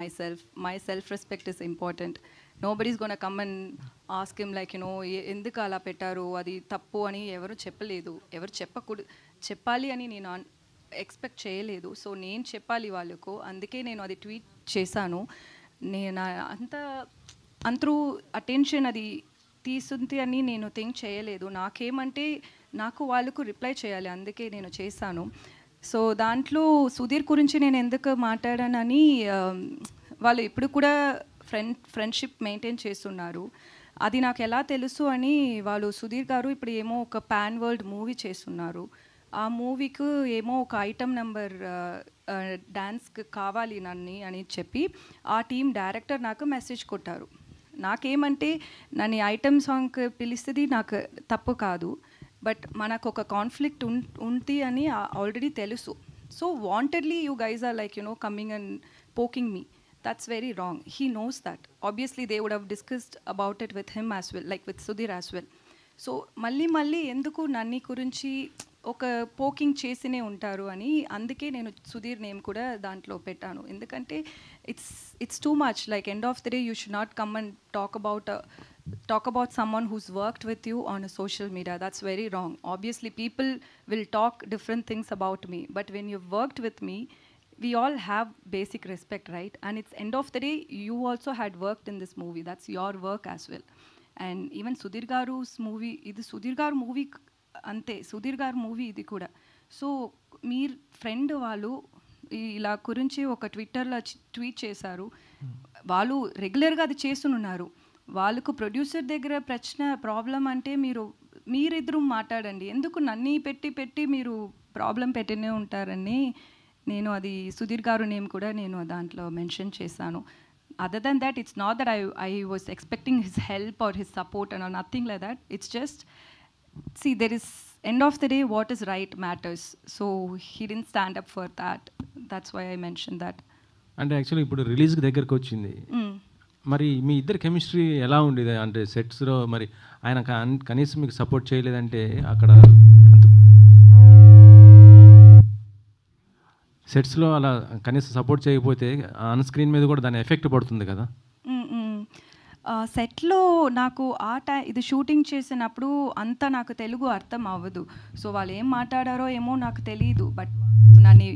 myself. My self-respect is important. Nobody's gonna come and ask him like, ఎందుకు అలా పెట్టారు, అది తప్పు అని ఎవరు చెప్పలేదు, ఎవరు చెప్పాలి అని నేను ఎక్స్పెక్ట్ చేయలేదు. సో నేను చెప్పాలి వాళ్ళకు, అందుకే నేను అది ట్వీట్ చేశాను. నేను అంతరూ అటెన్షన్ అది తీసుంది అని నేను థింక్ చేయలేదు. నాకేమంటే నాకు వాళ్ళకు రిప్లై చేయాలి, అందుకే నేను చేశాను. సో దాంట్లో సుధీర్ గురించి నేను ఎందుకు మాట్లాడానని, వాళ్ళు ఇప్పుడు కూడా ఫ్రెండ్షిప్ మెయింటైన్ చేస్తున్నారు. అది నాకు ఎలా తెలుసు అని, వాళ్ళు సుధీర్ గారు ఇప్పుడు ఏమో ఒక పాన్ వరల్డ్ మూవీ చేస్తున్నారు. ఆ మూవీకి ఏమో ఒక ఐటమ్ నెంబర్ డ్యాన్స్కి కావాలి నన్ను అని చెప్పి ఆ టీం డైరెక్టర్ నాకు మెసేజ్ కొట్టారు. నాకేమంటే నన్ను ఐటమ్ సాంగ్కి పిలిస్తుంది నాకు తప్పు కాదు, బట్ మనకు ఒక కాన్ఫ్లిక్ట్ ఉంది అని ఆల్రెడీ తెలుసు. So wantedly you guys are like coming and poking me. That's very wrong. He knows that. Obviously, they would have discussed about it with him as well, like with Sudhir as well. So, మళ్ళీ ఎందుకు నన్ని గురించి ఒక poking చేసినే ఉంటారు అని, అందుకే నేను Sudheer name కూడా దాంట్లో పెట్టాను. ఎందుకంటే it's too much. Like end of the day you should not come and talk about someone who's worked with you on a social media. That's very wrong. Obviously, people will talk different things about me, but when you've worked with me, we all have basic respect, right? And it's end of the day, you also had worked in this movie. That's your work as well. And even Sudhir Garu's movie, ఇది సుధీర్ గారు movie అంతే, సుధీర్ గారు movie ఇది కూడా. So మీ friend వాళ్ళు ఇలా గురించి ఒక ట్విట్టర్లో ట్వీట్ చేశారు. వాళ్ళు రెగ్యులర్గా అది చేస్తున్నారు. వాళ్ళకు ప్రొడ్యూసర్ దగ్గర ప్రాబ్లం అంటే మీరిద్దరూ మాట్లాడండి, ఎందుకు నన్ను పెట్టి మీరు ప్రాబ్లం పెట్టినే ఉంటారని నేను అది సుధీర్ గారు నేమ్ కూడా నేను దాంట్లో మెన్షన్ చేశాను. Other than that, it's not that I was expecting his help or his support and nothing like that. It's just see, there is end of the day what is right matters. So he didn't stand up for that. That's why I mentioned that. అంటే actually ఇప్పుడు రిలీజ్కి దగ్గరకు వచ్చింది, మరి మీ ఇద్దరు chemistry ఎలా ఉండేది? అంటే సెట్స్లో మరి ఆయన కనీసం మీకు సపోర్ట్ చేయలేదంటే, అక్కడ సెట్స్లో అలా కనీసం సపోర్ట్ చేయకపోతే ఆన్ స్క్రీన్ మీద కూడా దాని ఎఫెక్ట్ పడుతుంది కదా. సెట్లో నాకు ఇది షూటింగ్ చేసినప్పుడు అంతా నాకు తెలుగు అర్థం అవ్వదు. సో వాళ్ళు ఏం మాట్లాడారో ఏమో నాకు తెలియదు, బట్ నన్ను